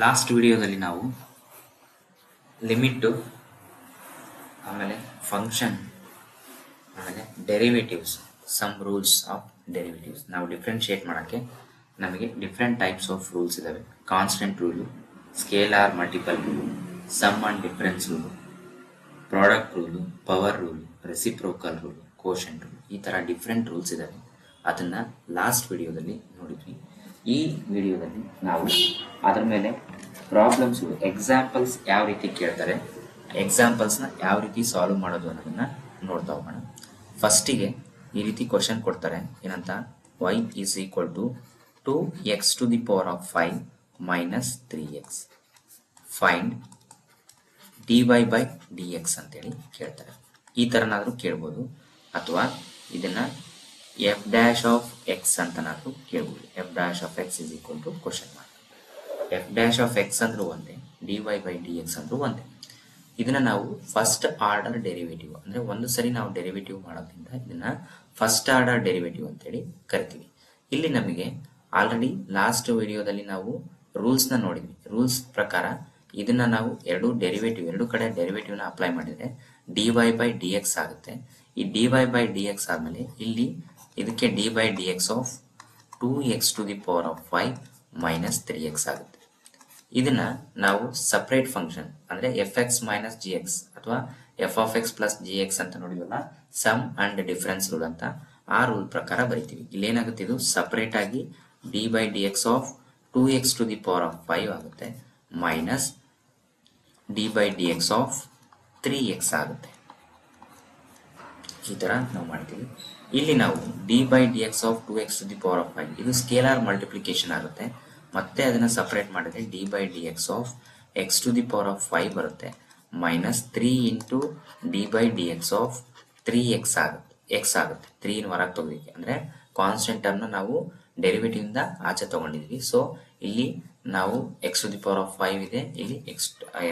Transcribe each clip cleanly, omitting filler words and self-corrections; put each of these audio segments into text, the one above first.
Last ವಿಡಿಯೋದಲ್ಲಿ ನಾವು limit, ಆಮೇಲೆ ಫಂಕ್ಷನ್, ಆಮೇಲೆ derivatives, some rules of derivatives ನಾವು ಡಿಫ್ರೆನ್ಶಿಯೇಟ್ ಮಾಡೋಕ್ಕೆ ನಮಗೆ ಡಿಫ್ರೆಂಟ್ ಟೈಪ್ಸ್ ಆಫ್ ರೂಲ್ಸ್ ಇದ್ದಾವೆ. Constant rule, scalar multiple rule, sum and difference rule, product rule, power rule, reciprocal rule, quotient rule, ಈ ಥರ ಡಿಫ್ರೆಂಟ್ ರೂಲ್ಸ್ ಇದ್ದಾವೆ. ಅದನ್ನು ಲಾಸ್ಟ್ ವಿಡಿಯೋದಲ್ಲಿ ನೋಡಿದ್ವಿ. ಈ ವಿಡಿಯೋದಲ್ಲಿ ನಾವು ಅದರ ಮೇಲೆ ಪ್ರಾಬ್ಲಮ್ಸು, ಎಕ್ಸಾಂಪಲ್ಸ್ ಯಾವ ರೀತಿ ಕೇಳ್ತಾರೆ, ಎಕ್ಸಾಂಪಲ್ಸ್ನ ಯಾವ ರೀತಿ ಸಾಲ್ವ್ ಮಾಡೋದು ಅನ್ನೋದನ್ನ ನೋಡ್ತಾ ಹೋಗೋಣ. ಫಸ್ಟಿಗೆ ಈ ರೀತಿ ಕ್ವಶನ್ ಕೊಡ್ತಾರೆ, ಏನಂತ, y is equal to 2x to the power of 5 minus 3x find dy by dx ಅಂತೇಳಿ ಕೇಳ್ತಾರೆ. ಈ ಥರನಾದರೂ ಕೇಳ್ಬೋದು, ಅಥವಾ ಇದನ್ನ ಎಫ್ ಡ್ಯಾಶ್ ಆಫ್ ಎಕ್ಸ್ ಅಂತನಾದರೂ ಕೇಳ್ಬೋದು. F dash of x is equal to question mark. F dash of x ಅಂದ್ರೂ ಒಂದೇ, dy ಬೈ ಡಿ ಎಕ್ಸ್ ಅಂದ್ರೂ ಒಂದೇ. ಇದನ್ನ ನಾವು ಫಸ್ಟ್ ಆರ್ಡರ್ ಡೆರಿವೇಟಿವ್, ಅಂದ್ರೆ ಒಂದು ಸರಿ ನಾವು ಡೆರಿವೇಟಿವ್ ಮಾಡೋದ್ರಿಂದ ಇದನ್ನ ಫಸ್ಟ್ ಆರ್ಡರ್ ಡೆರಿವೇಟಿವ್ ಅಂತೇಳಿ ಕರಿತೀವಿ. ಇಲ್ಲಿ ನಮಗೆ ಆಲ್ರೆಡಿ ಲಾಸ್ಟ್ ವಿಡಿಯೋದಲ್ಲಿ ನಾವು ರೂಲ್ಸ್ನ ನೋಡಿದ್ವಿ. ರೂಲ್ಸ್ ಪ್ರಕಾರ ಇದನ್ನ ನಾವು ಎರಡು ಕಡೆ ಡೆರಿವೇಟಿವ್ನ ಅಪ್ಲೈ ಮಾಡಿದ್ರೆ dy ಬೈ ಡಿ ಎಕ್ಸ್ ಆಗುತ್ತೆ. ಈ dy ಬೈ ಡಿ ಎಕ್ಸ್ ಆದ್ಮೇಲೆ ಇಲ್ಲಿ ಇದಕ್ಕೆ d by d x of 2x to the power of 5 minus 3x ಆಗುತ್ತೆ. ಇದನ್ನ ನಾವು ಸಪರೇಟ್ ಫಂಕ್ಷನ್ ಅಂದ್ರೆ f x minus g x ಅಥವಾ f of x plus g x ಅಂತ ನೋಡಿದ್ವಲ್ಲ, ಸಮ್ ಅಂಡ್ ಡಿಫರೆನ್ಸ್ ರೂಲ್ ಅಂತ, ಆ ರೂಲ್ ಪ್ರಕಾರ ಬರಿತೀವಿ. ಇಲ್ಲೇನಾಗುತ್ತೆ, ಇದು ಸಪರೇಟ್ ಆಗಿ d by d x of 2x to the power of 5 ಆಗುತ್ತೆ minus d by d x of 3x ಆಗುತ್ತೆ. ಈ ತರ ನಾವು ಮಾಡ್ತೀವಿ. ಇಲ್ಲಿ ನಾವು d by d x of 2x to the power of 5 ಇದು ಸ್ಕೇಲಾರ್ ಮಲ್ಟಿಪ್ಲಿಕೇಶನ್ ಆಗುತ್ತೆ. ಮತ್ತೆ ಅದನ್ನ ಸಪರೇಟ್ ಮಾಡಿದ್ರೆ d by d x of x to the power of 5 ಬರುತ್ತೆ minus 3 into d by d x of 3x ಆಗುತ್ತೆ. X ಆಗುತ್ತೆ 3 ಹೊರಗೆ ತೆಗೆದಿಕ್ಕೆ, ಅಂದ್ರೆ ಕಾನ್ಸ್ಟೆಂಟ್ ಅನ್ನು ನಾವು ಡೆರಿವೇಟಿವ್ ಇಂದ ಆಚೆ ತಗೊಂಡಿದ್ವಿ. ಸೊ ಇಲ್ಲಿ ನಾವು x to the power of 5 ಇದೆ, ಇಲ್ಲಿ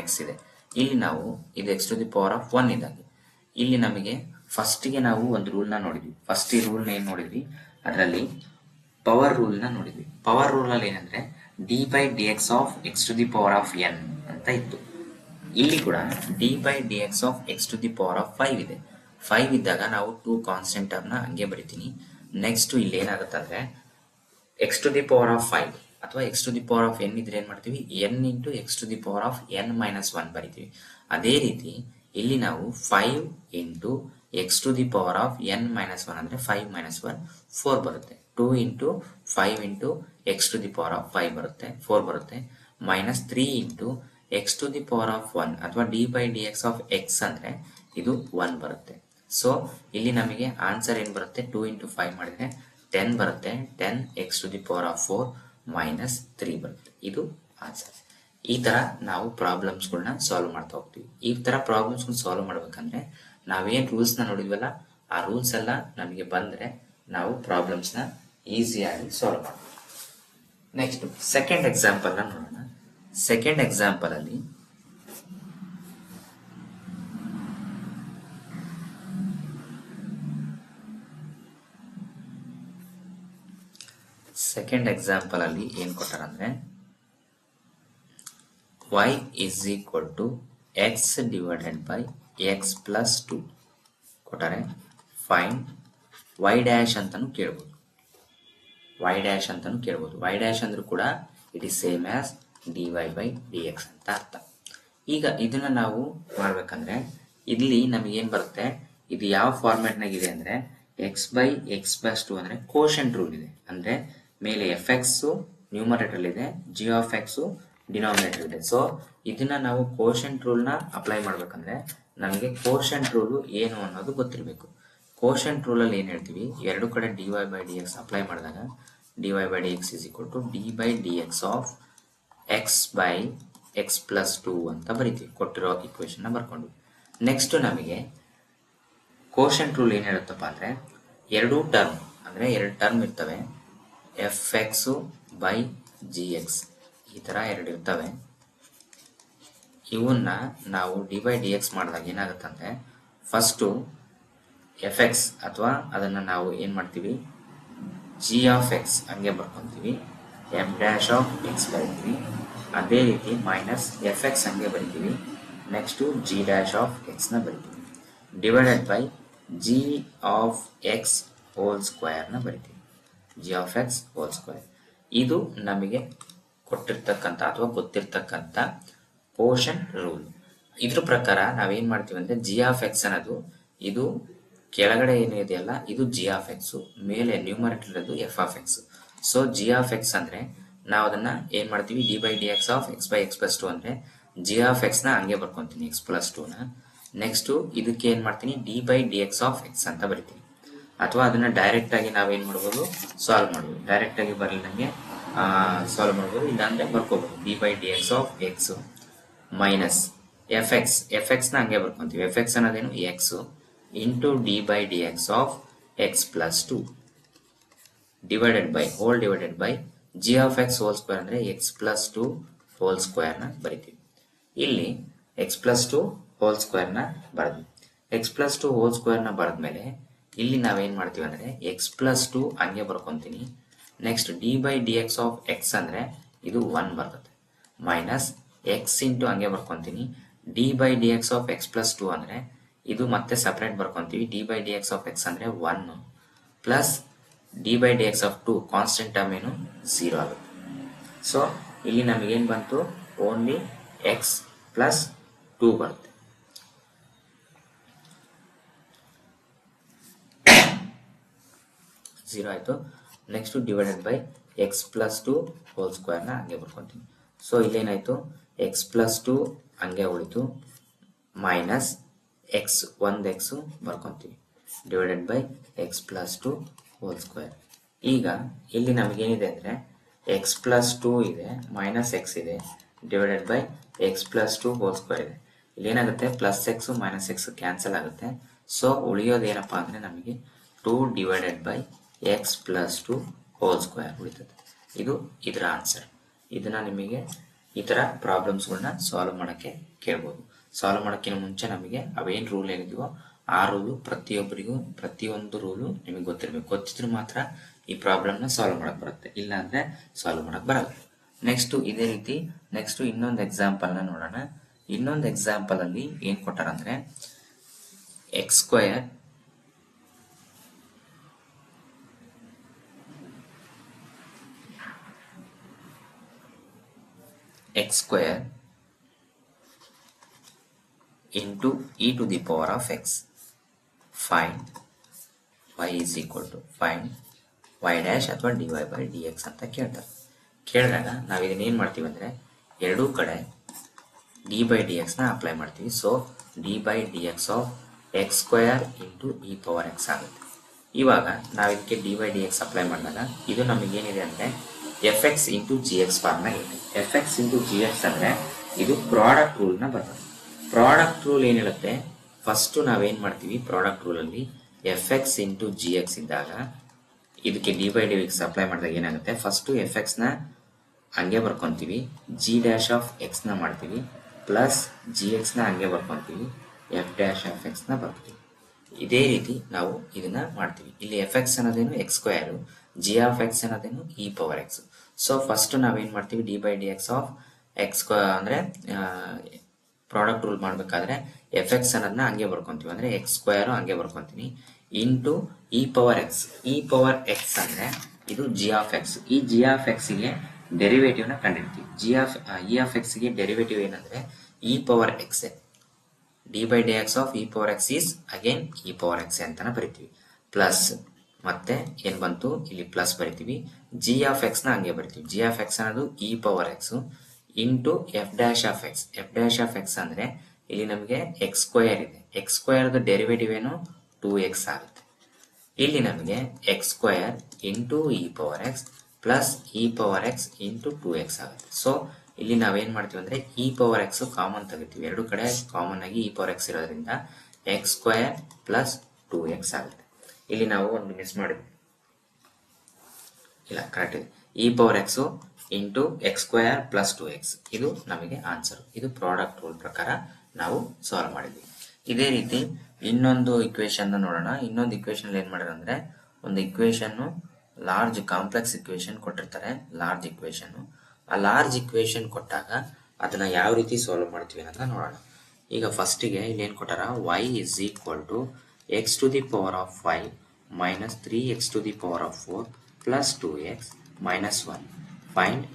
ಎಕ್ಸ್ ಇದೆ. ಇಲ್ಲಿ ನಾವು ಇದು x to the power of 1 ಇದ್ದಾಗೆ ಇಲ್ಲಿ ನಮಗೆ ಫಸ್ಟಿಗೆ ನಾವು ಒಂದು ರೂಲ್ನ ನೋಡಿದ್ವಿ. ಫಸ್ಟ್ ಈ ರೂಲ್ನ ಏನ್ ನೋಡಿದ್ವಿ, ಅದರಲ್ಲಿ ಪವರ್ ರೂಲ್ನ ನೋಡಿದ್ವಿ. ಪವರ್ ರೂಲ್ ಅಲ್ಲಿ ಏನಂದ್ರೆ d by d x of x to the power of n ಅಂತ ಇತ್ತು. ಇಲ್ಲಿ ಕೂಡ d by d x of x to the power of 5 ಇದೆ. 5 ಇದ್ದಾಗ ನಾವು 2 ಕಾನ್ಸ್ಟೆಂಟ್ ಅನ್ನ ಹಂಗೆ ಬರಿತೀನಿ. ನೆಕ್ಸ್ಟ್ ಇಲ್ಲಿ ಏನಾಗುತ್ತೆ ಅಂದ್ರೆ x to the power of 5 ಅಥವಾ x to the power of n ಇದ್ರೆ ಏನ್ ಮಾಡ್ತೀವಿ, n into x to the power of n minus 1 ಬರಿತೀವಿ. ಅದೇ ರೀತಿ ಇಲ್ಲಿ ನಾವು 5 into x to the power of n minus 1 ಅಂದ್ರೆ 5 ಮೈನಸ್ 1 4 ಬರುತ್ತೆ. 2 into 5 into x to the power of 5 ಬರುತ್ತೆ, 4 ಬರುತ್ತೆ, minus 3 into x to the power of 1 ಅಥವಾ d by d x of x ಅಂದ್ರೆ ಇದು 1 ಬರುತ್ತೆ. ಸೊ ಇಲ್ಲಿ ನಮಗೆ ಆನ್ಸರ್ ಏನ್ ಬರುತ್ತೆ, 2 ಇಂಟು 5 ಮಾಡಿದ್ರೆ 10 ಬರುತ್ತೆ. 10 x to the power of 4 minus 3 ಬರುತ್ತೆ. ಇದು ಆನ್ಸರ್. ಈ ತರ ನಾವು ಪ್ರಾಬ್ಲಮ್ಸ್ಗಳನ್ನ ಸಾಲ್ವ್ ಮಾಡ್ತಾ ಹೋಗ್ತೀವಿ. ಈ ತರ ಪ್ರಾಬ್ಲಮ್ಸ್ ಸಾಲ್ವ್ ಮಾಡ್ಬೇಕಂದ್ರೆ ನಾವೇನ್ ರೂಲ್ಸ್ ನ ನೋಡಿದ್ವಲ್ಲ, ಆ ರೂಲ್ಸ್ ಎಲ್ಲ ನಮಗೆ ಬಂದ್ರೆ ನಾವು ಪ್ರಾಬ್ಲಮ್ಸ್ ನ ಈಸಿಯಾಗಿ ಸಾಲ್ವ್ ಮಾಡ್ತೀವಿ. ನೆಕ್ಸ್ಟ್ ಸೆಕೆಂಡ್ ಎಕ್ಸಾಂಪಲ್ ನ ನೋಡೋಣ. ಸೆಕೆಂಡ್ ಎಕ್ಸಾಂಪಲ್ ಅಲ್ಲಿ ಏನ್ ಕೊಟ್ಟಾರಂದ್ರೆ y is equal to x divided by x plus 2 ಕೊಟ್ಟಾರೆ. ಫೈಂಡ್ y ಡ್ಯಾಶ್ ಅಂತಾನು ಕೇಳ್ಬೋದು. y ಡ್ಯಾಶ್ ಅಂದ್ರೂ ಕೂಡ it is same as dy by dx ಅಂತ ಅರ್ಥ. ಈಗ ಇದನ್ನ ನಾವು ಮಾಡ್ಬೇಕಂದ್ರೆ ಇಲ್ಲಿ ನಮಗೆ ಏನ್ ಬರುತ್ತೆ, ಇದು ಯಾವ ಫಾರ್ಮ್ಯಾಟ್ ನಾಗ ಇದೆ ಅಂದ್ರೆ x by x plus 2 ಅಂದ್ರೆ ಕೋಶೆಂಟ್ ರೂಲ್ ಇದೆ. ಅಂದ್ರೆ ಮೇಲೆ ಎಫ್ ಎಕ್ಸ್ ನ್ಯೂಮರೇಟರ್ ಇದೆ, ಜಿ ಆಫ್ ಎಕ್ಸ್ ಡಿನಾಮಿನೇಟರ್ ಇದೆ. ಸೊ ಇದನ್ನ ನಾವು ಕೋಶೆಂಟ್ ರೂಲ್ ನ ಅಪ್ಲೈ ಮಾಡ್ಬೇಕಂದ್ರೆ ನಮಗೆ ಕೋಶೆಂಟ್ ರೂಲ್ ಏನು ಅನ್ನೋದು ಗೊತ್ತಿರಬೇಕು. ಕೋಶೆಂಟ್ ರೂಲ್ ಅಲ್ಲಿ ಏನ್ ಹೇಳ್ತೀವಿ, ಎರಡು ಕಡೆ d y by d x apply ಮಾಡಿದಾಗ d y by d x is equal to d by d x of x by x plus 2 ಅಂತ ಬರಿತೀವಿ. ಕೊಟ್ಟಿರೋ ಇಕ್ವೇಶನ್ ನ ಬರ್ಕೊಂಡು ನೆಕ್ಸ್ಟ್ ನಮಗೆ ಕೋಶೆಂಟ್ ರೂಲ್ ಏನ್ ಹೇಳುತ್ತಪ್ಪ ಅಂದ್ರೆ ಎರಡು ಟರ್ಮ್ ಇರ್ತವೆ, F X by G X, ಈ ತರ ಎರಡು ಇರ್ತವೆ. ಇವನ್ನ ನಾವು ಡಿ ಬೈ ಡಿ ಎಕ್ಸ್ ಮಾಡಿದಾಗ ಏನಾಗುತ್ತಂದ್ರೆ ಫಸ್ಟ್ ಎಫ್ ಎಕ್ಸ್ ಅಥವಾ ಅದನ್ನ ನಾವು ಏನ್ ಮಾಡ್ತೀವಿ, ಜಿ ಆಫ್ ಎಕ್ಸ್ ಹಂಗೆ ಬರ್ಕೊಂತೀವಿ, f dash of x by 3 ಅದೇ ರೀತಿ ಮೈನಸ್ ಎಫ್ ಎಕ್ಸ್ ಹಂಗೆ ಬರಿತೀವಿ. ನೆಕ್ಸ್ಟು ಜಿ ಡ್ಯಾಶ್ ಆಫ್ ಎಕ್ಸ್ನ ಬರಿತೀವಿ. Divided by g of x whole ಸ್ಕ್ವೇರ್ನ ಬರಿತೀವಿ. G of x whole square ಇದು ನಮಗೆ ಕೊಟ್ಟಿರ್ತಕ್ಕಂಥ ಅಥವಾ ಗೊತ್ತಿರ್ತಕ್ಕಂಥ ಪೋರ್ಷನ್ ರೂಲ್. ಇದ್ರ ಪ್ರಕಾರ ನಾವೇನ್ ಮಾಡ್ತೀವಿ ಅಂದ್ರೆ ಜಿ ಆಫ್ ಎಕ್ಸ್ ಅನ್ನೋದು ಇದು ಕೆಳಗಡೆ ಏನು ಇದೆಯಲ್ಲ ಇದು ಜಿ ಆಫ್ ಎಕ್ಸ್, ಮೇಲೆ ನ್ಯೂಮರೇಟರ್ ಇರೋದು F of X. So G of x ಅಂದ್ರೆ ನಾವು ಅದನ್ನ ಏನ್ ಮಾಡ್ತೀವಿ, d by d x of x by x plus two ಅಂದ್ರೆ ಜಿ ಆಫ್ ಎಕ್ಸ್ ನ ಹಂಗೆ ಬರ್ಕೊಂತೀನಿ ಎಕ್ಸ್ ಪ್ಲಸ್ ಟೂ ನ. ನೆಕ್ಸ್ಟ್ ಇದಕ್ಕೆ ಏನ್ ಮಾಡ್ತೀನಿ, D by d x of x ಅಂತ ಬರಿತೀನಿ. ಅಥವಾ ಅದನ್ನ ಡೈರೆಕ್ಟ್ ಆಗಿ ನಾವೇನ್ ಮಾಡ್ಬೋದು, ಸಾಲ್ವ್ ಮಾಡ್ಬೋದು. ಡೈರೆಕ್ಟ್ ಆಗಿ ಬರಲಿಲ್ಲಂಗೆ ಸಾಲ್ವ್ ಮಾಡ್ಬೋದು, ಇಲ್ಲಾಂದ್ರೆ ಬರ್ಕೋಬಹುದು. D by d x of x minus f x ನ ಹಂಗೆ ಬರ್ಕೊಂತೀವಿ. ಎಫ್ ಎಕ್ಸ್ ಅನ್ನೋದೇನು x into d by d x of x plus two divided by g of x whole square ಅಂದ್ರೆ x plus two whole square ನ ಬರಿತೀವಿ. ಇಲ್ಲಿ x plus two whole square ನ ಬರೆದ್ವಿ. X plus two whole square ನ ಬರೆದ್ಮೇಲೆ ಇಲ್ಲಿ ನಾವೇನ್ ಮಾಡ್ತೀವಿ ಅಂದ್ರೆ ಎಕ್ಸ್ ಪ್ಲಸ್ ಟು ಹಂಗೆ ಬರ್ಕೊಂತೀನಿ. Next d by d x of x ಅಂದ್ರೆ ಇದು 1 ಬರ್ತದೆ. ಮೈನಸ್ ಎಕ್ಸ್ ಇಂಟು ಹಂಗೆ ಬರ್ಕೊಂತೀನಿ. D by d x of x plus two ಅಂದ್ರೆ ಇದು ಮತ್ತೆ ಸಪರೇಟ್ ಬರ್ಕೊಂತೀವಿ. D by d x of x ಅಂದ್ರೆ 1 plus d by d x of 2 constant term ಏನು 0 ಆಗುತ್ತೆ. ಸೊ ಇಲ್ಲಿ ನಮಗೇನು ಬಂತು, ಓನ್ಲಿ ಎಕ್ಸ್ ಪ್ಲಸ್ 2 ಬರುತ್ತೆ. ಝೀರೋ ಆಯಿತು. Next divided by x plus two whole ಸ್ಕ್ವೇರ್ನ ಹಂಗೆ ಬರ್ಕೊತೀನಿ. ಸೊ ಇಲ್ಲೇನಾಯಿತು, ಎಕ್ಸ್ ಪ್ಲಸ್ ಟು ಹಂಗೆ ಉಳಿತು, ಮೈನಸ್ ಎಕ್ಸ್ ಒಂದು ಎಕ್ಸು ಬರ್ಕೊತೀವಿ divided by x plus two whole square. ಈಗ ಇಲ್ಲಿ ನಮಗೇನಿದೆ ಅಂದರೆ ಎಕ್ಸ್ ಪ್ಲಸ್ ಟು ಇದೆ, ಮೈನಸ್ ಎಕ್ಸ್ ಇದೆ, divided by x plus two whole square ಇದೆ. ಇಲ್ಲೇನಾಗುತ್ತೆ, plus x minus x cancel ಆಗುತ್ತೆ. ಸೊ ಉಳಿಯೋದೇನಪ್ಪ ಅಂದರೆ ನಮಗೆ 2 divided by x plus two whole square ಉಳಿತದೆ. ಇದು ಇದರ ಆನ್ಸರ್. ಇದನ್ನ ನಿಮಗೆ ಈ ಥರ ಪ್ರಾಬ್ಲಮ್ಸ್ಗಳನ್ನ ಸಾಲ್ವ್ ಮಾಡೋಕ್ಕೆ ಕೇಳ್ಬೋದು. ಸಾಲ್ವ್ ಮಾಡೋಕ್ಕಿಂತ ಮುಂಚೆ ನಮಗೆ ಅವೇನು ರೂಲ್ ಏನಿದೆಯೋ ಆ ರೂಲು ಪ್ರತಿಯೊಂದು ರೂಲು ನಿಮಗೆ ಗೊತ್ತಿರಬೇಕು. ಗೊತ್ತಿದ್ರೆ ಮಾತ್ರ ಈ ಪ್ರಾಬ್ಲಮ್ನ ಸಾಲ್ವ್ ಮಾಡಕ್ಕೆ ಬರುತ್ತೆ, ಇಲ್ಲ ಅಂದರೆ ಸಾಲ್ವ್ ಮಾಡಕ್ಕೆ ಬರಲ್ಲ. ನೆಕ್ಸ್ಟು ಇದೇ ರೀತಿ ನೆಕ್ಸ್ಟು ಇನ್ನೊಂದು ಎಕ್ಸಾಂಪಲ್ನ ನೋಡೋಣ. ಇನ್ನೊಂದು ಎಕ್ಸಾಂಪಲಲ್ಲಿ ಏನು ಕೊಟ್ಟಾರಂದರೆ x square x square into e to the power of x. Find y is equal to find y dash ಅಥವಾ dy by dx ಅಂತ ಕೇಳ್ತಾರೆ. ಕೇಳಿದಾಗ ನಾವು ಇದನ್ನ ಏನು ಮಾಡ್ತೀವಿ ಅಂದರೆ ಎರಡೂ ಕಡೆ d by dx ನ ಅಪ್ಲೈ ಮಾಡ್ತೀವಿ. So d by dx of x square into e power x ಆಗುತ್ತೆ. ಇವಾಗ ನಾವು ಇದಕ್ಕೆ d by dx ಅಪ್ಲೈ ಮಾಡಿದಾಗ ಇದು ನಮಗೇನಿದೆ ಅಂದರೆ f x into g x ಫಾರ್ಮ್ನಾಗ ಇದೆ. F x into g x ಅಂದರೆ ಇದು ಪ್ರಾಡಕ್ಟ್ ರೂಲ್ನ ಬರ್ತದೆ. ಪ್ರಾಡಕ್ಟ್ ರೂಲ್ ಏನಿರುತ್ತೆ, ಫಸ್ಟು ನಾವೇನು ಮಾಡ್ತೀವಿ, ಪ್ರಾಡಕ್ಟ್ ರೂಲಲ್ಲಿ f x into g x ಇದ್ದಾಗ ಇದಕ್ಕೆ d by d x apply ಮಾಡಿದಾಗ ಏನಾಗುತ್ತೆ, ಫಸ್ಟು ಎಫ್ ಎಕ್ಸ್ನ ಹಂಗೆ ಬರ್ಕೊತೀವಿ, ಜಿ ಡ್ಯಾಶ್ ಆಫ್ ಎಕ್ಸ್ನ ಮಾಡ್ತೀವಿ, ಪ್ಲಸ್ ಜಿ ಎಕ್ಸ್ನ ಹಂಗೆ ಬರ್ಕೊತೀವಿ, ಎಫ್ ಡ್ಯಾಶ್ ಆಫ್ ಎಕ್ಸ್ನ ಬರ್ತೀವಿ. ಇದೇ ರೀತಿ ನಾವು ಇದನ್ನ ಮಾಡ್ತೀವಿ. ಇಲ್ಲಿ ಎಫ್ ಎಕ್ಸ್ ಅನ್ನೋದೇನು x square, g of x ಅನ್ನೋದೇನು e power x. So first ನಾವೇನು ಮಾಡ್ತೀವಿ, d by d x of x ಅಂದರೆ ಪ್ರಾಡಕ್ಟ್ ರೂಲ್ ಮಾಡಬೇಕಾದ್ರೆ ಎಫ್ ಎಕ್ಸ್ ಅನ್ನೋದನ್ನ ಹಂಗೆ ಬರ್ಕೊತೀವಿ, ಅಂದರೆ ಎಕ್ಸ್ ಸ್ಕ್ವೇರು ಹಂಗೆ ಬರ್ಕೊತೀನಿ, into e power x. E power x ಅಂದರೆ ಇದು ಜಿ ಆಫ್ ಎಕ್ಸ್. ಈ ಜಿ ಆಫ್ ಎಕ್ಸ್ಗೆ ಡೆರಿವೇಟಿವ್ನ ಕಂಡಿಡ್ತೀವಿ. ಇ ಆಫ್ ಎಕ್ಸ್ಗೆ ಡೆರಿವೇಟಿವ್ ಏನಂದರೆ e power x. D by d x of E power X is again E power X ಅಂತಾನೆ ಬರಿತೀವಿ. ಪ್ಲಸ್ ಮತ್ತೆ ಏನು ಬಂತು, ಇಲ್ಲಿ ಪ್ಲಸ್ ಬರಿತೀವಿ, ಜಿ ಆಫ್ ಎಕ್ಸ್ನ ಹಂಗೆ ಬರಿತೀವಿ. ಜಿ ಆಫ್ ಎಕ್ಸ್ ಅನ್ನೋದು E power X into F dash of x. F dash of x ಅಂದರೆ ಇಲ್ಲಿ ನಮಗೆ ಎಕ್ಸ್ ಸ್ಕ್ವೇರ್ ಇದೆ, ಎಕ್ಸ್ ಸ್ಕ್ವೇರ್ದು ಡೆರಿವೇಟಿವ್ ಏನು 2x ಆಗುತ್ತೆ. ಇಲ್ಲಿ ನಮಗೆ x square into e power X plus E power X into 2x ಆಗುತ್ತೆ. ಸೊ ಇಲ್ಲಿ ನಾವೇನು ಮಾಡ್ತೀವಿ ಅಂದರೆ ಇ ಪವರ್ ಎಕ್ಸ್ ಕಾಮನ್ ತೆಗಿತೀವಿ. ಎರಡು ಕಡೆ ಕಾಮನ್ ಆಗಿ ಇ ಪವರ್ ಎಕ್ಸ್ ಇರೋದ್ರಿಂದ ಎಕ್ಸ್ ಸ್ಕ್ವೇರ್ ಪ್ಲಸ್ 2x ಆಗುತ್ತೆ. ಇಲ್ಲಿ ನಾವು ಒಂದು ಮಿಸ್ ಮಾಡಿದ್ವಿ, ಇಲ್ಲ ಕರೆಕ್ಟ್ ಇದೆ, E power x into X square plus 2x. ಇದು ನಮಗೆ ಆನ್ಸರ್. ಇದು ಪ್ರಾಡಕ್ಟ್ ರೂಲ್ ಪ್ರಕಾರ ನಾವು ಸಾಲ್ವ್ ಮಾಡಿದ್ವಿ. ಇದೇ ರೀತಿ ಇನ್ನೊಂದು ಇಕ್ವೇಶನ್ ನೋಡೋಣ. ಇನ್ನೊಂದು ಇಕ್ವೇಶನ್ ಏನು ಮಾಡಿದ್ರೆ ಅಂದರೆ ಒಂದು ಇಕ್ವೇಶನ್ ಲಾರ್ಜ್ ಕಾಂಪ್ಲೆಕ್ಸ್ ಇಕ್ವೇಶನ್ ಕೊಟ್ಟಿರ್ತಾರೆ, ಲಾರ್ಜ್ ಇಕ್ವೇಶನ್. ಆ ಲಾರ್ಜ್ ಇಕ್ವೇಶನ್ ಕೊಟ್ಟಾಗ ಅದನ್ನ ಯಾವ ರೀತಿ ಸಾಲ್ವ್ ಮಾಡ್ತೀವಿ ಅಂತ ನೋಡೋಣ. ಈಗ ಫಸ್ಟಿಗೆ ಇಲ್ಲಿ ಏನು ಕೊಟ್ಟಾರ, y is equal to x to the power of 5 minus 3x to the power of 4 plus 2x minus 1 find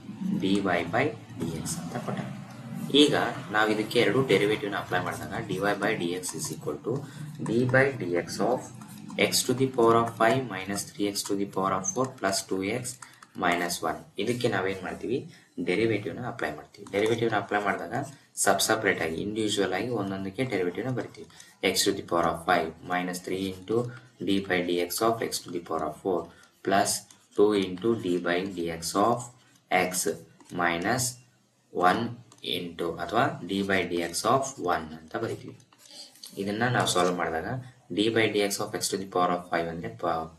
dy by dx ಅಂತ ಕೊಟ್ಟಾರ. ಈಗ ನಾವು ಇದಕ್ಕೆ ಎರಡು ಡೆರಿವೇಟಿವ್ನ ಅಪ್ಲೈ ಮಾಡಿದಾಗ dy by dx is equal to d by dx of x to the power of 5 minus 3x to the power of 4 plus 2x minus 1. ಇದಕ್ಕೆ ನಾವೇನು ಮಾಡ್ತೀವಿ, ಡೆರಿವೇಟಿವ್ನ ಅಪ್ಲೈ ಮಾಡ್ತೀವಿ. ಡೆರಿವೇಟಿವ್ನ ಅಪ್ಲೈ ಮಾಡಿದಾಗ ಸಪ್ರೇಟ್ ಆಗಿ ಇಂಡಿವಿಜುವಲ್ ಆಗಿ ಒಂದೊಂದಕ್ಕೆ ಡೆರಿವೇಟಿವ್ನ ಬರ್ತೀವಿ. x to the power of 5 minus 3 into d by dx of x to the power of 4 plus 2 into d by dx of x minus 1 into ಅಥವಾ ಡಿ ಬೈ dx ಆಫ್ 1 ಅಂತ ಬರೀತೀವಿ. ಇದನ್ನ ನಾವು ಸಾಲ್ವ್ ಮಾಡಿದಾಗ d by dx of x to the power of 5 ಅಂದರೆ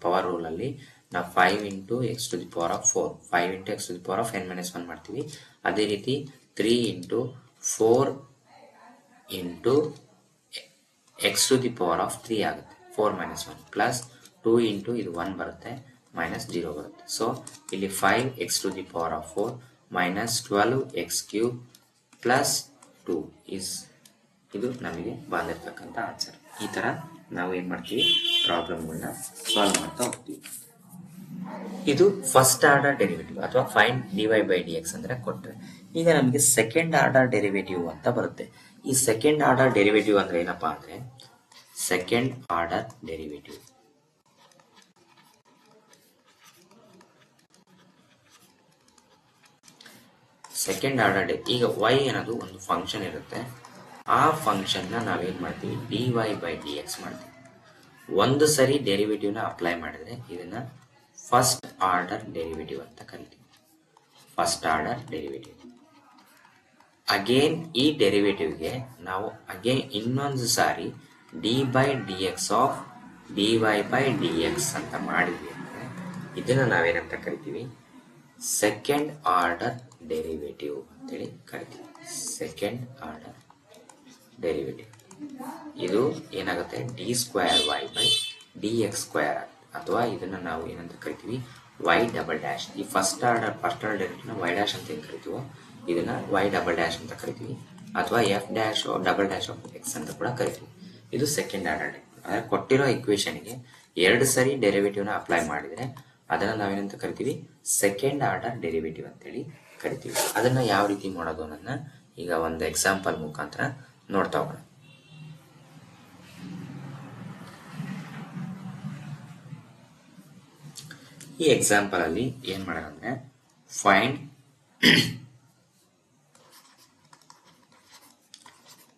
power rule ಅಲ್ಲಿ ನಾವು 5 into x to the power of 4 5 into x to the power of n minus 1 ಮಾಡ್ತೀವಿ. ಅದೇ ರೀತಿ 3 into 4 into x to the power of 3 ಆಗುತ್ತೆ 4 minus 1 plus 2 into ಇದು 1 ಬರುತ್ತೆ minus 0 ಬರುತ್ತೆ. ಸೊ ಇಲ್ಲಿ 5 x to the power of 4 minus 12 x cube plus 2 is ಇದು ನಮಗೆ ಬಂದಿರತಕ್ಕಂಥ ಆನ್ಸರ್. ಈ ತರ ನಾವು ಏನ್ ಮಾಡ್ತೀವಿ, ಪ್ರಾಬ್ಲಮ್ಗಳನ್ನ ಸಾಲ್ವ್ ಮಾಡ್ತಾ ಹೋಗ್ತೀವಿ. ಇದು ಫಸ್ಟ್ ಆರ್ಡರ್ ಡೆರಿವೇಟಿವ್ ಅಥವಾ ಫೈಂಡ್ dy ಬೈ dx ಅಂದ್ರೆ ಕೊಟ್ಟರೆ. ಈಗ ನಮಗೆ ಸೆಕೆಂಡ್ ಆರ್ಡರ್ ಡೆರಿವೇಟಿವ್ ಅಂತ ಬರುತ್ತೆ. ಈ ಸೆಕೆಂಡ್ ಆರ್ಡರ್ ಡೆರಿವೇಟಿವ್ ಅಂದ್ರೆ ಏನಪ್ಪಾ ಅಂದ್ರೆ, ಸೆಕೆಂಡ್ ಆರ್ಡರ್ ಡೆರಿವೇಟಿವ್ ಈಗ y ಅನ್ನೋದು ಒಂದು ಫಂಕ್ಷನ್ ಇರುತ್ತೆ. ಆ ಫಂಕ್ಷನ್ ನ ನಾವೇನ್ ಮಾಡ್ತೀವಿ, dy ಬೈ dx ಮಾಡ್ತೀವಿ. ಒಂದು ಸರಿ ಡೆರಿವೇಟಿವ್ನ ಅಪ್ಲೈ ಮಾಡಿದ್ರೆ ಇದನ್ನ ಫಸ್ಟ್ ಆರ್ಡರ್ ಡೆರಿವೇಟಿವ್ ಅಂತ ಕರಿತೀವಿ. First order derivative. ಅಗೇನ್ ಈ ಡೆರಿವೇಟಿವ್ಗೆ ನಾವು ಅಗೇನ್ ಇನ್ನೊಂದು ಸಾರಿ d by dx of dy by dx ಅಂತ ಮಾಡಿದ್ವಿ ಅಂದ್ರೆ ಇದನ್ನ ನಾವೇನಂತ ಕರಿತೀವಿ, ಸೆಕೆಂಡ್ ಆರ್ಡರ್ ಡೆರಿವೇಟಿವ್ ಅಂತೇಳಿ ಕರಿತೀವಿ. ಸೆಕೆಂಡ್ ಆರ್ಡರ್ ಡೆರಿವೇಟಿವ್ ಇದು ಏನಾಗುತ್ತೆ, d square y by d x square ಅಥವಾ ಇದನ್ನ ನಾವು ಏನಂತ ಕರಿತೀವಿ, ವೈ ಡಬಲ್ ಡ್ಯಾಶ್. ಈ ಫಸ್ಟ್ ಆರ್ಡರ್ ಡೆರಿವೇಟಿವ್ನ ವೈ ಡ್ಯಾಶ್ ಅಂತ ಏನು ಕರಿತೀವೋ ಇದನ್ನ ವೈ ಡಬಲ್ ಡ್ಯಾಶ್ ಅಂತ ಕರಿತೀವಿ, ಅಥವಾ F dash double dash of x ಅಂತ ಕೂಡ ಕರಿತೀವಿ. ಇದು ಸೆಕೆಂಡ್ ಆರ್ಡರ್ ಡೆರಿವೇಟಿವ್. ಅಂದ್ರೆ ಕೊಟ್ಟಿರೋ ಇಕ್ವೇಶನ್ಗೆ ಎರಡು ಸರಿ ಡೆರಿವೇಟಿವ್ನ ಅಪ್ಲೈ ಮಾಡಿದ್ರೆ ಅದನ್ನ ನಾವೇನಂತ ಕರಿತೀವಿ, ಸೆಕೆಂಡ್ ಆರ್ಡರ್ ಡೆರಿವೇಟಿವ್ ಅಂತೇಳಿ ಕರಿತೀವಿ. ಅದನ್ನ ಯಾವ ರೀತಿ ಮಾಡೋದು ಅನ್ನೋದನ್ನ ಈಗ ಒಂದು ಎಕ್ಸಾಂಪಲ್ ಮುಖಾಂತರ ನೋಡ್ತಾ ಹೋಗೋಣ. ಈ ಎಕ್ಸಾಂಪಲ್ ಅಲ್ಲಿ ಏನ್ ಮಾಡೋಣ ಅಂದ್ರೆ, find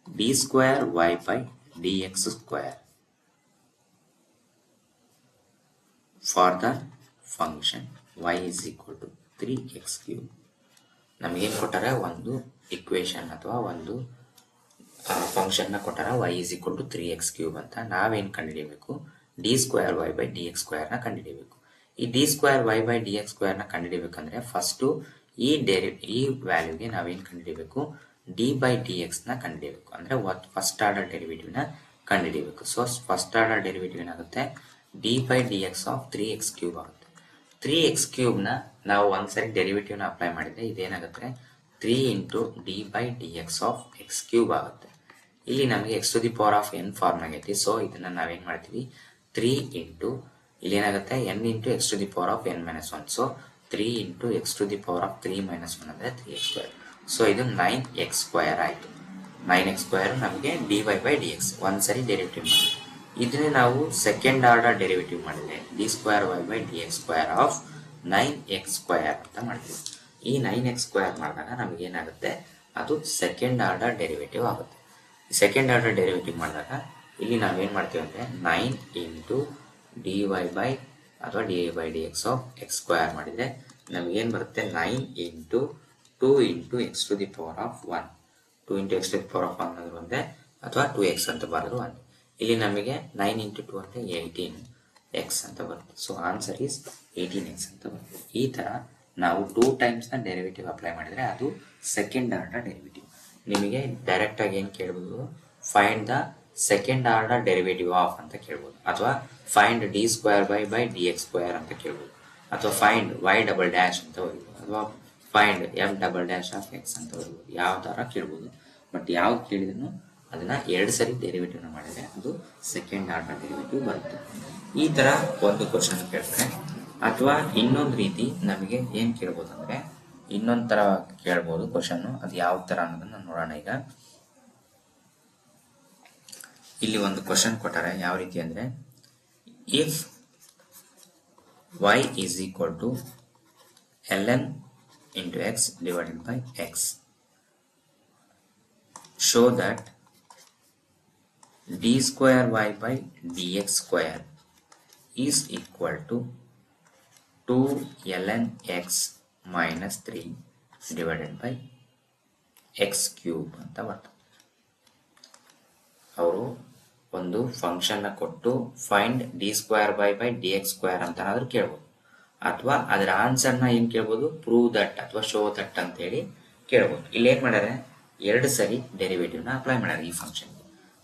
d square y by d x square for the function y is equal to 3x cube. ನಮಗೇನು ಕೊಟ್ಟಾರೆ, ಒಂದು ಇಕ್ವೇಶನ್ ಅಥವಾ ಒಂದು ಫಂಕ್ಷನ್ ನ ಕೊಟ್ಟಾರ, y is equal to 3x cube ಅಂತ. ನಾವೇನು ಕಂಡುಹಿಡಿಯಬೇಕು, d square y by d x square ನ ಕಂಡುಹಿಡಿಯಬೇಕು. ಈ d square y by d x square ನ ಕಂಡುಹಿಡಿಯಬೇಕಂದ್ರೆ ಫಸ್ಟ್ ಈ ವ್ಯಾಲ್ಯೂಗೆ ನಾವೇನು ಕಂಡುಹಿಡಿಯಬೇಕು, ಡಿ ಬೈ ಡಿ ಎಕ್ಸ್ ನ ಕಂಡುಹಿಡಿಯಬೇಕು. ಅಂದ್ರೆ ಫಸ್ಟ್ ಆರ್ಡರ್ ಡೆರಿವೇಟಿವ್ ನ ಕಂಡುಹಿಡಿಯಬೇಕು. ಸೊ ಫಸ್ಟ್ ಆರ್ಡರ್ ಡೆರಿವೇಟಿವ್ ಏನಾಗುತ್ತೆ, D by d x of 3x cube ಆಗುತ್ತೆ. 3x ಕ್ಯೂಬ್ ನ ನಾವು ಒಂದ್ಸರಿ ಡೆರಿವೇಟಿವ್ ನ ಅಪ್ಲೈ ಮಾಡಿದ್ರೆ ಇದೇನಾಗುತ್ತೆ, 3 into d by d x of x cube ಆಗುತ್ತೆ. ಇಲ್ಲಿ ನಮಗೆ x to the power of n form ಆಗೈತಿ. ಸೊ ಇದನ್ನ ನಾವೇನ್ ಮಾಡ್ತೀವಿ, 3 ಇಂಟು ಇಲ್ಲಿ ಏನಾಗುತ್ತೆ, n into x to the power of n minus 1. So 3 into x to the power of 3 minus 1 ಅಂದ್ರೆ 3x ಸ್ಕ್ವೇರ್. ಸೊ ಇದು 9x ಸ್ಕ್ವೇರ್ ಆಯ್ತು. 9x square ನಮಗೆ d y by d x ಒಂದ್ಸರಿ ಡೆರಿವೇಟಿವ್ ಮಾಡಿ. ಇದನ್ನೇ ನಾವು ಸೆಕೆಂಡ್ ಆರ್ಡರ್ ಡೆರಿವೇಟಿವ್ ಮಾಡಿದ್ರೆ d square y by d x square of 9x square ಅಂತ ಮಾಡ್ತೀವಿ. ಈ 9x ಸ್ಕ್ವೇರ್ ಮಾಡಿದಾಗ ನಮ್ಗೆ ಏನಾಗುತ್ತೆ, ಅದು ಸೆಕೆಂಡ್ ಆರ್ಡರ್ ಡೆರಿವೇಟಿವ್ ಆಗುತ್ತೆ. ಸೆಕೆಂಡ್ ಆರ್ಡರ್ ಡೆರಿವೇಟಿವ್ ಮಾಡಿದಾಗ ಇಲ್ಲಿ ನಾವೇನ್ ಮಾಡ್ತೀವಿ ಅಂದ್ರೆ 9 ಇಂಟು ಡಿ ವೈ ಬೈ ಅಥವಾ d i by d x of x square ಮಾಡಿದ್ರೆ ನಮ್ಗೇನ್ ಬರುತ್ತೆ, 9 into 2 into x to the power of 1. 2 into x to the power of 1 ಅಂದ್ರೆ ಒಂದೇ, ಅಥವಾ 2x ಅಂತ ಬರೋದು ಒಂದೇ. ಇಲ್ಲಿ ನಮಗೆ 9 ಇಂಟು 2 ಅಂದ್ರೆ 18x ಅಂತ ಬರುತ್ತೆ. ಸೊ ಆನ್ಸರ್ ಈಸ್ 18x ಅಂತ ಬರುತ್ತೆ. ಈ ತರ ನಾವು 2 ಟೈಮ್ಸ್ ನ ಡೆರಿವೇಟಿವ್ ಅಪ್ಲೈ ಮಾಡಿದ್ರೆ ಅದು ಸೆಕೆಂಡ್ ಆರ್ಡರ್ ಡೆರಿವೇಟಿವ್. ನಿಮಗೆ ಡೈರೆಕ್ಟ್ ಆಗಿ ಏನ್ ಕೇಳಬಹುದು, find the second order derivative of ಅಂತ ಕೇಳಬಹುದು, ಅಥವಾ find d square by d x square ಅಂತ ಕೇಳಬಹುದು, ಅಥವಾ ಫೈಂಡ್ ವೈ ಡಬಲ್ ಡ್ಯಾಶ್ ಅಂತ ಬರೀಬಹುದು, ಅಥವಾ find F double dash of x ಅಂತ ಬರ್ಬೋದು. ಯಾವ ಥರ ಕೇಳ್ಬೋದು, ಬಟ್ ಯಾವ್ದು ಕೇಳಿದ್ರು ಅದನ್ನ 2 ಸರಿ ಡೆರಿವೇಟಿವ್ನ ಮಾಡಿದ್ರೆ ಅದು ಸೆಕೆಂಡ್ ಆರ್ಡರ್ ಡೆರಿವೇಟಿವ್ ಬರುತ್ತೆ. ಈ ಥರ ಒಂದು ಕ್ವಶನ್ ಕೇಳ್ತಾರೆ. ಅಥವಾ ಇನ್ನೊಂದು ರೀತಿ ನಮಗೆ ಏನು ಕೇಳ್ಬೋದು ಅಂದರೆ, ಇನ್ನೊಂದು ಥರ ಕೇಳ್ಬೋದು ಕ್ವಶನ್ನು. ಅದು ಯಾವ ಥರ ಅನ್ನೋದನ್ನ ನೋಡೋಣ. ಈಗ ಇಲ್ಲಿ ಒಂದು ಕ್ವಶನ್ ಕೊಟ್ಟಾರೆ. ಯಾವ ರೀತಿ ಅಂದರೆ, if y is equal to ln into x divided by x, show that d square y by dx square is equal to 2 ln x minus 3 divided by x cube ಅಂತ ಬರ್ತದೆ. ಅವರು ಒಂದು ಫಂಕ್ಷನ್ ಕೊಟ್ಟು find d square by d x square ಅಂತ ಆದ್ರೂ ಕೇಳ್ಬೋದು, ಅಥವಾ ಅದರ ಆನ್ಸರ್ನ ಏನ್ ಕೇಳ್ಬೋದು, ಪ್ರೂವ್ ದಟ್ ಅಥವಾ ಶೋ ದಟ್ ಅಂತ ಹೇಳಿ ಕೇಳ್ಬೋದು. ಇಲ್ಲಿ ಏನ್ ಮಾಡ್ಯಾರೆ, 2 ಸರಿ ಡೆರಿವೇಟಿವ್ನ ಅಪ್ಲೈ ಮಾಡ್ಯಾರ ಈ ಫಂಕ್ಷನ್.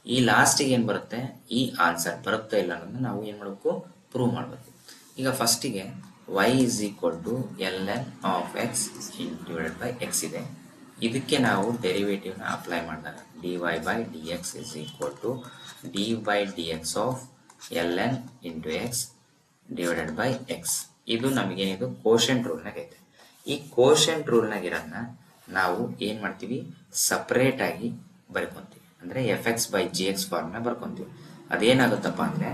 ಈ ಲಾಸ್ಟಿಗೆ ಏನ್ ಬರುತ್ತೆ, ಈ ಆನ್ಸರ್ ಬರುತ್ತಾ ಇಲ್ಲ ಅನ್ನೋದನ್ನ ನಾವು ಏನ್ ಮಾಡಬೇಕು, ಪ್ರೂವ್ ಮಾಡಬೇಕು. ಈಗ ಫಸ್ಟಿಗೆ y is equal to ln of x divided by x ಇದೆ. ಇದಕ್ಕೆ ನಾವು ಡೆರಿವೇಟಿವ್ನ ಅಪ್ಲೈ ಮಾಡಿದಾಗ dy by dx is equal to dy dx of ln into x divided by x. ಇದು ನಮಗೇನಿದು ಕೋಶೆಂಟ್ ರೂಲ್ನಾಗ ಐತೆ. ಈ ಕೋಶೆಂಟ್ ರೂಲ್ನಾಗ ಇರೋದನ್ನ ನಾವು ಏನ್ ಮಾಡ್ತೀವಿ, ಸಪರೇಟ್ ಆಗಿ ಬರ್ಕೊಂತೀವಿ. ಅಂದ್ರೆ f X by G X ಫಾರ್ಮ್ನ ಬರ್ಕೊಂತೀವಿ. ಅದೇನಾಗುತ್ತಪ್ಪ ಅಂದ್ರೆ,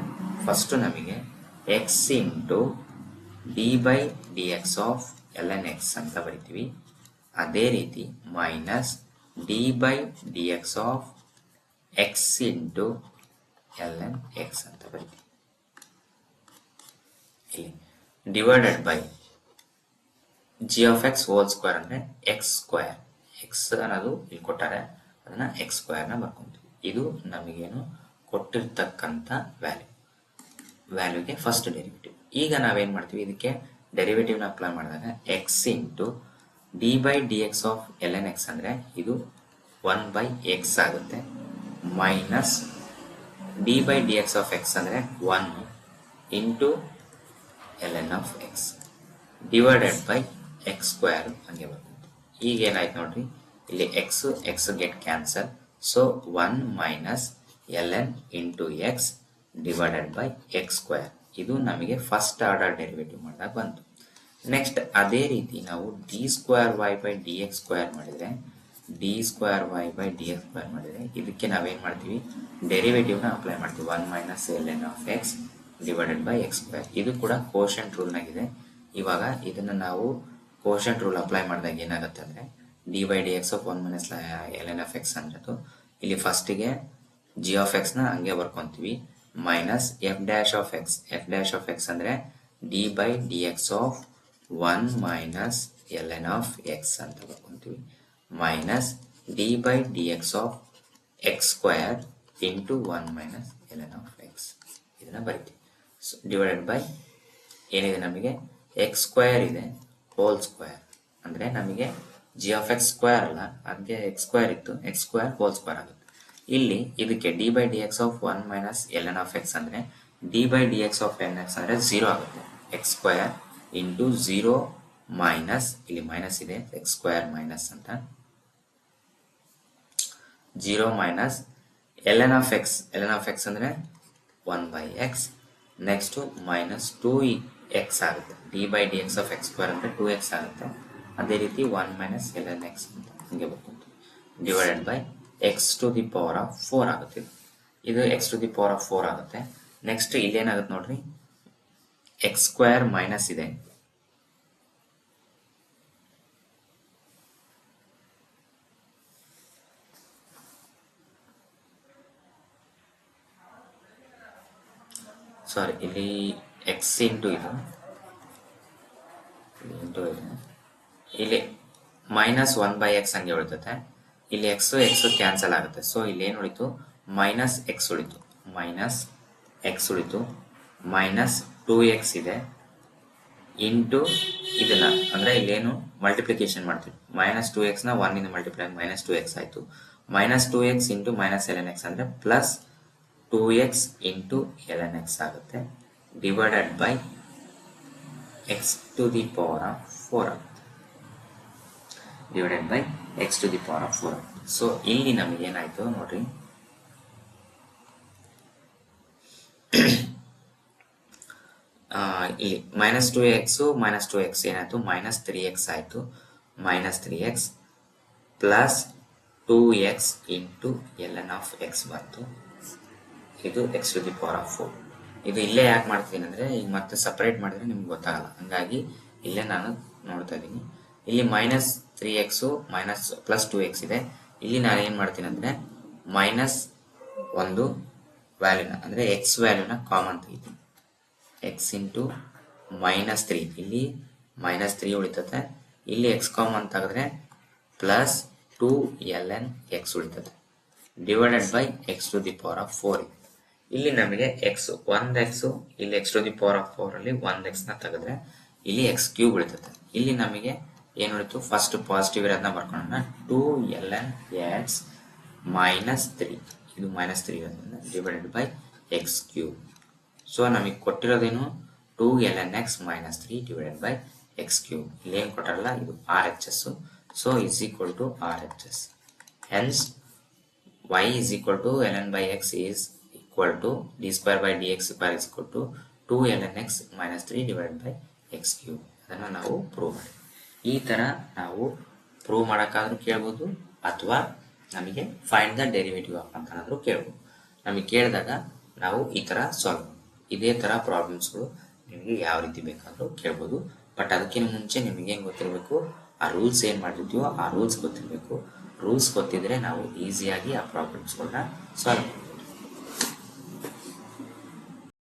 ಫಸ್ಟ್ ನಮಗೆ X into d by d x of L n x ಅಂತ ಬರಿತೀವಿ. ಅದೇ ರೀತಿ minus d by d x of X into l n x ಅಂತ ಬರಿತೀವಿ. ಇಲ್ಲಿ divided by g of x whole square ಅಂದ್ರೆ ಎಕ್ಸ್ ಸ್ಕ್ವೇರ್. ಎಕ್ಸ್ ಅನ್ನೋದು ಇಲ್ಲಿ ಕೊಟ್ಟಾರೆ, ಅದನ್ನ ಎಕ್ಸ್ ಸ್ಕ್ವೇರ್ನ ಬರ್ಕೊಂತೀವಿ. ಇದು ನಮಗೇನು ಕೊಟ್ಟಿರ್ತಕ್ಕಂಥ ವ್ಯಾಲ್ಯೂಗೆ ಫಸ್ಟ್ ಡೆರಿವೇಟಿವ್. ಈಗ ನಾವೇನ್ ಮಾಡ್ತೀವಿ, ಇದಕ್ಕೆ ಡೆರಿವೇಟಿವ್ನ ಅಪ್ಲೈ ಮಾಡಿದಾಗ X into d by d x of L n x ಅಂದ್ರೆ ಇದು 1 ಬೈ ಎಕ್ಸ್ ಆಗುತ್ತೆ, minus d by d x of x ಅಂದ್ರೆ 1 into l n of x divided by x square ಹಂಗೆ ಬರುತ್ತೆ. ಈಗ ಏನಾಯ್ತು ನೋಡ್ರಿ, ಇಲ್ಲಿ X X get cancel, so 1 minus l N into X divided by x square. ಇದು ನಮಗೆ ಫಸ್ಟ್ ಆರ್ಡರ್ ಡೆರಿವೇಟಿವ್ ಮಾಡಿದಾಗ ಬಂತು. ನೆಕ್ಸ್ಟ್ ಅದೇ ರೀತಿ ನಾವು d square y by d x square ಮಾಡಿದ್ರೆ, d square y by d x square ಮಾಡಿದ್ರೆ ಇದಕ್ಕೆ ನಾವೇನ್ ಮಾಡ್ತೀವಿ, ಡೆರಿವೇಟಿವ್ನ ಅಪ್ಲೈ ಮಾಡ್ತೀವಿ. 1 minus l n of x divided by x square. ಇದು ಕೂಡ ಕೋಶೆಂಟ್ ರೂಲ್ನಾಗಿದೆ. ಇವಾಗ ಇದನ್ನ ನಾವು ಕೋಶೆಂಟ್ ರೂಲ್ ಅಪ್ಲೈ ಮಾಡಿದಾಗ ಏನಾಗುತ್ತೆ ಅಂದ್ರೆ, d by d x of 1 minus l n of x ಅಂದ್ರೆ ಇಲ್ಲಿ ಫಸ್ಟಿಗೆ ಜಿ ಆಫ್ ಎಕ್ಸ್ ನ ಹಂಗೆ ಬರ್ಕೊಂತೀವಿ, minus f dash of x. F dash of x ಅಂದ್ರೆ d by d x of 1 minus l n of x ಅಂತ ಬರ್ಕೊಂತೀವಿ, minus d by d x of x square into 1 minus l n of x. ಇದನ್ನ ಬರಿತೀವಿ. Divided by ಏನಿದೆ ನಮಗೆ x square ಇದೆ whole square, ಅಂದ್ರೆ ನಮಗೆ ಜಿ ಆಫ್ ಎಕ್ಸ್ ಸ್ಕ್ವೇರ್ ಅಲ್ಲ, ಅದಕ್ಕೆ ಎಕ್ಸ್ ಸ್ಕ್ವೇರ್ ಇತ್ತು, ಎಕ್ಸ್ ಸ್ಕ್ವೇರ್ ಹೋಲ್ ಸ್ಕ್ವೇರ್ ಆಗುತ್ತೆ. ಇಲ್ಲಿ ಇದಕ್ಕೆ d by d x of 1 minus l n of x ಅಂದ್ರೆ d by d x of n x ಅಂದ್ರೆ 0 ಆಗುತ್ತೆ. ಎಕ್ಸ್ ಸ್ಕ್ವೇರ್ ಇಂಟು 0 ಮೈನಸ್, ಇಲ್ಲಿ ಮೈನಸ್ ಇದೆ, ಎಕ್ಸ್ ಸ್ಕ್ವೇರ್ ಮೈನಸ್ ಅಂತ 0 minus l n of x. L n of x ಅಂದ್ರೆ 1 by x. Next minus 2x ಆಗುತ್ತೆ. D by d x of x square ಅಂದ್ರೆ 2x ಆಗುತ್ತೆ. ಅದೇ ರೀತಿ 1 ಮೈನಸ್ ಎಲ್ ಎನ್ ಎಕ್ಸ್ ಅಂತ ಹಿಂಗೆ ಬರ್ಕೊಂತೀವಿ. Divided by x to the power of 4 ಆಗುತ್ತೆ. ಇದು x to the power of 4 ಆಗುತ್ತೆ. ನೆಕ್ಸ್ಟ್ ಇಲ್ಲೇನಾಗುತ್ತೆ ನೋಡ್ರಿ, ಎಕ್ಸ್ ಸ್ಕ್ವೇರ್ ಮೈನಸ್ ಇದೆ, ಸಾರಿ ಇಲ್ಲಿ ಎಕ್ಸ್ ಇಂಟು ಇದು ಇಲ್ಲಿ ಮೈನಸ್ 1 ಬೈ ಎಕ್ಸ್ ಹಂಗೆ ಉಳಿತೈತೆ. ಇಲ್ಲಿ ಎಕ್ಸ್ ಎಕ್ಸ್ ಕ್ಯಾನ್ಸಲ್ ಆಗುತ್ತೆ, ಸೊ ಇಲ್ಲಿ ಏನು ಉಳಿತು, ಮೈನಸ್ ಎಕ್ಸ್ ಉಳಿತು, ಮೈನಸ್ ಎಕ್ಸ್ ಉಳಿತು, ಮೈನಸ್ 2x ಇದೆ ಇಂಟು ಇದನ್ನ, ಅಂದ್ರೆ ಇಲ್ಲೇನು ಮಲ್ಟಿಪ್ಲಿಕೇಶನ್ ಮಾಡ್ತೀವಿ, ಮೈನಸ್ 2x ನ 1 ಇಂದ ಮಲ್ಟಿಪ್ಲೈ ಮೈನಸ್ 2x ಆಯ್ತು, minus 2x into minus l n x ಅಂದ್ರೆ plus 2x into l n x ಆಗುತ್ತೆ, divided by x to the power of 4 ಆಗುತ್ತೆ. Divided by x to the power of 4. So ಇಲ್ಲಿ ನಮಗೆ ಏನಾಯ್ತು ನೋಡ್ರಿ, ಇಲ್ಲಿ -2x ಏನಾಯ್ತು, -3x ಆಯ್ತು. -3x plus 2x into ln of x ಬಂತು. ಇದು x to the power of 4. ಇದು ಇಲ್ಲೇ ಯಾಕೆ ಮಾಡ್ತೀನಿ ಅಂದರೆ, ಈಗ ಮತ್ತೆ ಸಪ್ರೇಟ್ ಮಾಡಿದ್ರೆ ನಿಮ್ಗೆ ಗೊತ್ತಾಗಲ್ಲ, ಹಂಗಾಗಿ ಇಲ್ಲೇ ನಾನು ನೋಡ್ತಾ ಇದ್ದೀನಿ. ಇಲ್ಲಿ -3x ಪ್ಲಸ್ 2x ಇದೆ. ಇಲ್ಲಿ ನಾನು ಏನು ಮಾಡ್ತೀನಿ ಅಂದರೆ ಮೈನಸ್ ಒಂದು ವ್ಯಾಲ್ಯೂನ ಅಂದರೆ ಎಕ್ಸ್ ವ್ಯಾಲ್ಯೂನ ಕಾಮನ್ ತೆಗಿತೀನಿ. ಎಕ್ಸ್ ಇಂಟು -3, ಇಲ್ಲಿ -3 ಉಳಿತದೆ. ಇಲ್ಲಿ ಎಕ್ಸ್ ಕಾಮನ್ ತೆಗೆದ್ರೆ ಪ್ಲಸ್ 2ln ಎಕ್ಸ್ ಉಳಿತದೆ divided by x to the power of 4. ಇಲ್ಲಿ ನಮಗೆ ಒಂದು ಎಕ್ಸ್ ಇಲ್ಲಿ x to the power of 4 ಅಲ್ಲಿ 1x ನ ತೆಗೆದ್ರೆ ಇಲ್ಲಿ ಎಕ್ಸ್ ಕ್ಯೂಬ್ ಉಳಿತದೆ. ಇಲ್ಲಿ ನಮಗೆ ಏನು ಉಳಿತು, ಫಸ್ಟ್ ಪಾಸಿಟಿವ್ ಇರೋದನ್ನ ಬರ್ಕೊಳ್ಳೋಣ. 2ln ಎಕ್ಸ್ -3, ಇದು -3 ಇರೋದ್ರಿಂದ divided by x cube. So ನಮಗೆ ಕೊಟ್ಟಿರೋದೇನು, 2ln x -3 divided by x cube. ಇಲ್ಲಿ ಏನು ಕೊಟ್ಟಾರಲ್ಲ ಇದು RHS. So is equal to RHS. Hence y is equal to ln by x is equal to d square by dx square is equal to 2ln x -3 divided by x cube. ಅದನ್ನು ನಾವು prove ಮಾಡಿ, ಈ ಥರ ನಾವು prove ಮಾಡೋಕ್ಕಾದ್ರೂ ಕೇಳ್ಬೋದು, ಅಥವಾ ನಮಗೆ find the derivative of ಅಂತನಾದರೂ ಕೇಳ್ಬೋದು. ನಮಗೆ ಕೇಳಿದಾಗ ನಾವು ಈ ಥರ ಸಾಲ್ವ್ ಮಾಡ್ಬೋದು. ಇದೇ ಥರ ಪ್ರಾಬ್ಲಮ್ಸ್ಗಳು ನಿಮಗೆ ಯಾವ ರೀತಿ ಬೇಕಾದರೂ ಕೇಳ್ಬೋದು. ಬಟ್ ಅದಕ್ಕಿಂತ ಮುಂಚೆ ನಿಮಗೇನು ಗೊತ್ತಿರಬೇಕು, ಆ ರೂಲ್ಸ್ ಏನು ಮಾಡಿರ್ತೀವೋ ಆ ರೂಲ್ಸ್ ಗೊತ್ತಿರಬೇಕು. ರೂಲ್ಸ್ ಗೊತ್ತಿದ್ರೆ ನಾವು ಈಸಿಯಾಗಿ ಆ ಪ್ರಾಬ್ಲಮ್ಸ್ಗಳನ್ನ ಸಾಲ್ವ್ ಮಾಡ್ತೀವಿ.